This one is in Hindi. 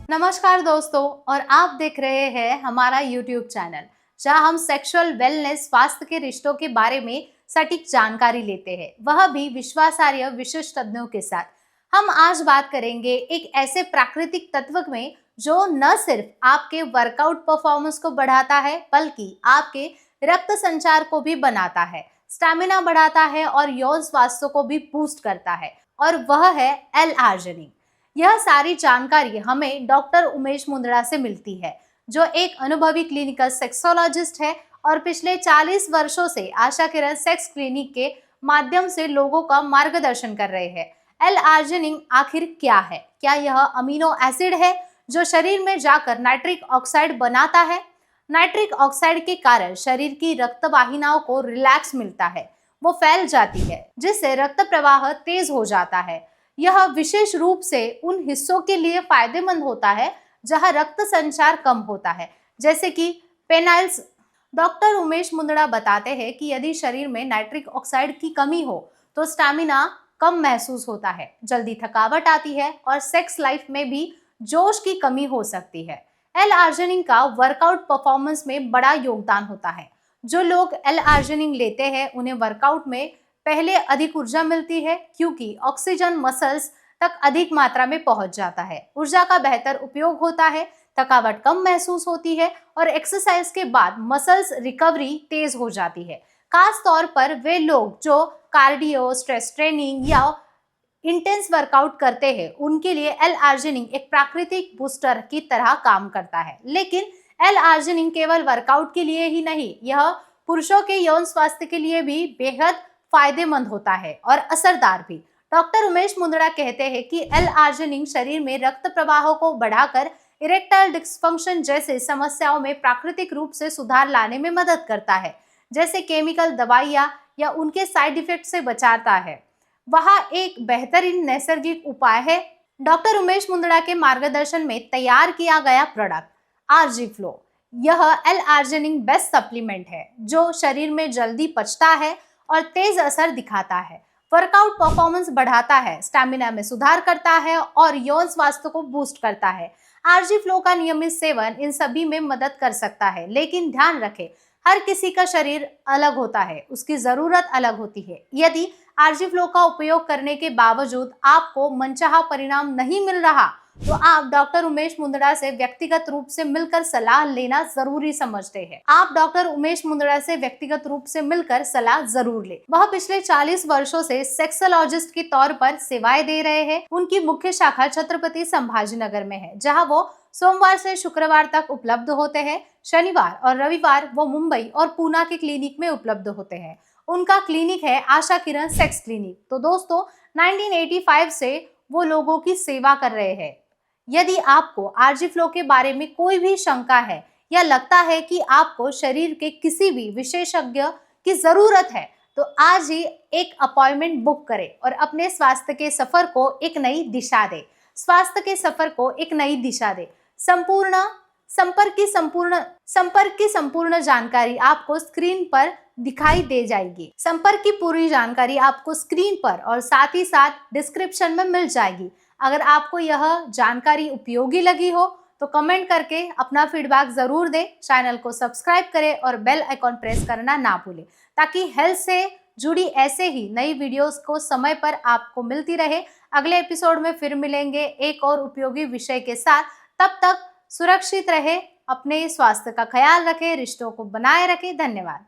नमस्कार दोस्तों, और आप देख रहे हैं हमारा YouTube चैनल, जहां हम सेक्सुअल वेलनेस, स्वास्थ्य के रिश्तों के बारे में सटीक जानकारी लेते हैं, वह भी विश्वासार्ह विशेषज्ञों के साथ। हम आज बात करेंगे एक ऐसे प्राकृतिक तत्व में जो न सिर्फ आपके वर्कआउट परफॉर्मेंस को बढ़ाता है, बल्कि आपके रक्त संचार को भी बनाता है, स्टैमिना बढ़ाता है और यौन स्वास्थ्य को भी बूस्ट करता है, और वह है L-आर्जिनिन। यह सारी जानकारी हमें डॉक्टर उमेश मुंदड़ा से मिलती है, जो एक अनुभवी क्लिनिकल सेक्सोलॉजिस्ट है और पिछले 40 वर्षों से आशा किरण सेक्स क्लिनिक के माध्यम से लोगों का मार्गदर्शन कर रहे हैं। L-आर्जिनिन आखिर क्या है? क्या यह अमीनो एसिड है जो शरीर में जाकर नाइट्रिक ऑक्साइड बनाता है? नाइट्रिक ऑक्साइड के कारण शरीर की रक्त वाहिनियों को रिलैक्स मिलता है, वो फैल जाती है, जिससे रक्त प्रवाह तेज हो जाता है। यह विशेष रूप से उन हिस्सों के लिए फायदेमंद होता है जहां रक्त संचार कम होता है, जैसे कि पेनाइल्स। डॉक्टर उमेश मुंदड़ा बताते हैं कि यदि शरीर में नाइट्रिक ऑक्साइड की कमी हो तो स्टैमिना कम महसूस होता है, जल्दी थकावट आती है और सेक्स लाइफ में भी जोश की कमी हो सकती है। L-आर्जिनिन का वर्कआउट परफॉर्मेंस में बड़ा योगदान होता है। जो लोग L-आर्जिनिन लेते हैं उन्हें वर्कआउट में पहले अधिक ऊर्जा मिलती है, क्योंकि ऑक्सीजन मसल्स तक अधिक मात्रा में पहुंच जाता है। ऊर्जा का बेहतर उपयोग होता है, थकावट कम महसूस होती है और एक्सरसाइज के बाद मसल्स रिकवरी तेज हो जाती है। खास तौर पर वे लोग जो कार्डियो, स्ट्रेस ट्रेनिंग या इंटेंस वर्कआउट करते हैं, उनके लिए L-आर्जिनिन एक प्राकृतिक बूस्टर की तरह काम करता है। लेकिन L-आर्जिनिन केवल वर्कआउट के लिए ही नहीं, यह पुरुषों के यौन स्वास्थ्य के लिए भी बेहद फायदेमंद होता है और असरदार भी। डॉक्टर उमेश मुंदड़ा कहते हैं कि L-आर्जिनिन शरीर में रक्त प्रवाह को बढ़ाकर इरेक्टाइल डिस्फंक्शन जैसे समस्याओं में प्राकृतिक रूप से सुधार लाने में मदद करता है, जैसे केमिकल दवाइयां या उनके साइड इफेक्ट से बचाता है। वह एक बेहतरीन नैसर्गिक उपाय है। डॉक्टर उमेश मुंदड़ा के मार्गदर्शन में तैयार किया गया प्रोडक्ट आरजी फ्लो, यह L-आर्जिनिन बेस्ट सप्लीमेंट है जो शरीर में जल्दी पचता है और तेज असर दिखाता है, वर्कआउट परफॉर्मेंस बढ़ाता है, स्टैमिना में सुधार करता है और यौन स्वास्थ्य को बूस्ट करता है। आरजी फ्लो का नियमित सेवन इन सभी में मदद कर सकता है, लेकिन ध्यान रखें, हर किसी का शरीर अलग होता है, उसकी जरूरत अलग होती है। यदि आरजी फ्लो का उपयोग करने के बावजूद आपको मनचाहा परिणाम नहीं मिल रहा, तो आप डॉक्टर उमेश मुंदड़ा से व्यक्तिगत रूप से मिलकर सलाह लेना जरूरी समझते हैं। आप डॉक्टर उमेश मुंदड़ा से व्यक्तिगत रूप से मिलकर सलाह जरूर लें। वह पिछले 40 वर्षों से सेक्सोलॉजिस्ट के तौर पर सेवाएं दे रहे हैं। उनकी मुख्य शाखा छत्रपति संभाजीनगर में है, जहां वो सोमवार से शुक्रवार तक उपलब्ध होते हैं। शनिवार और रविवार वो मुंबई और पूना के क्लिनिक में उपलब्ध होते हैं। उनका क्लिनिक है आशा किरण सेक्स क्लिनिक। तो दोस्तों, 1985 से वो लोगों की सेवा कर रहे हैं। यदि आपको आरजी फ्लो के बारे में कोई भी शंका है या लगता है कि आपको शरीर के किसी भी विशेषज्ञ की जरूरत है, तो आज ही एक अपॉइंटमेंट बुक करें और अपने स्वास्थ्य के सफर को एक नई दिशा दे। स्वास्थ्य के सफर को एक नई दिशा दे। संपर्क की संपूर्ण जानकारी आपको स्क्रीन पर दिखाई दे जाएगी। संपर्क की पूरी जानकारी आपको स्क्रीन पर और साथ ही साथ डिस्क्रिप्शन में मिल जाएगी। अगर आपको यह जानकारी उपयोगी लगी हो तो कमेंट करके अपना फीडबैक जरूर दें। चैनल को सब्सक्राइब करें और बेल आइकॉन प्रेस करना ना भूलें, ताकि हेल्थ से जुड़ी ऐसे ही नई वीडियोस को समय पर आपको मिलती रहे। अगले एपिसोड में फिर मिलेंगे एक और उपयोगी विषय के साथ। तब तक सुरक्षित रहे, अपने स्वास्थ्य का ख्याल रखें, रिश्तों को बनाए रखें। धन्यवाद।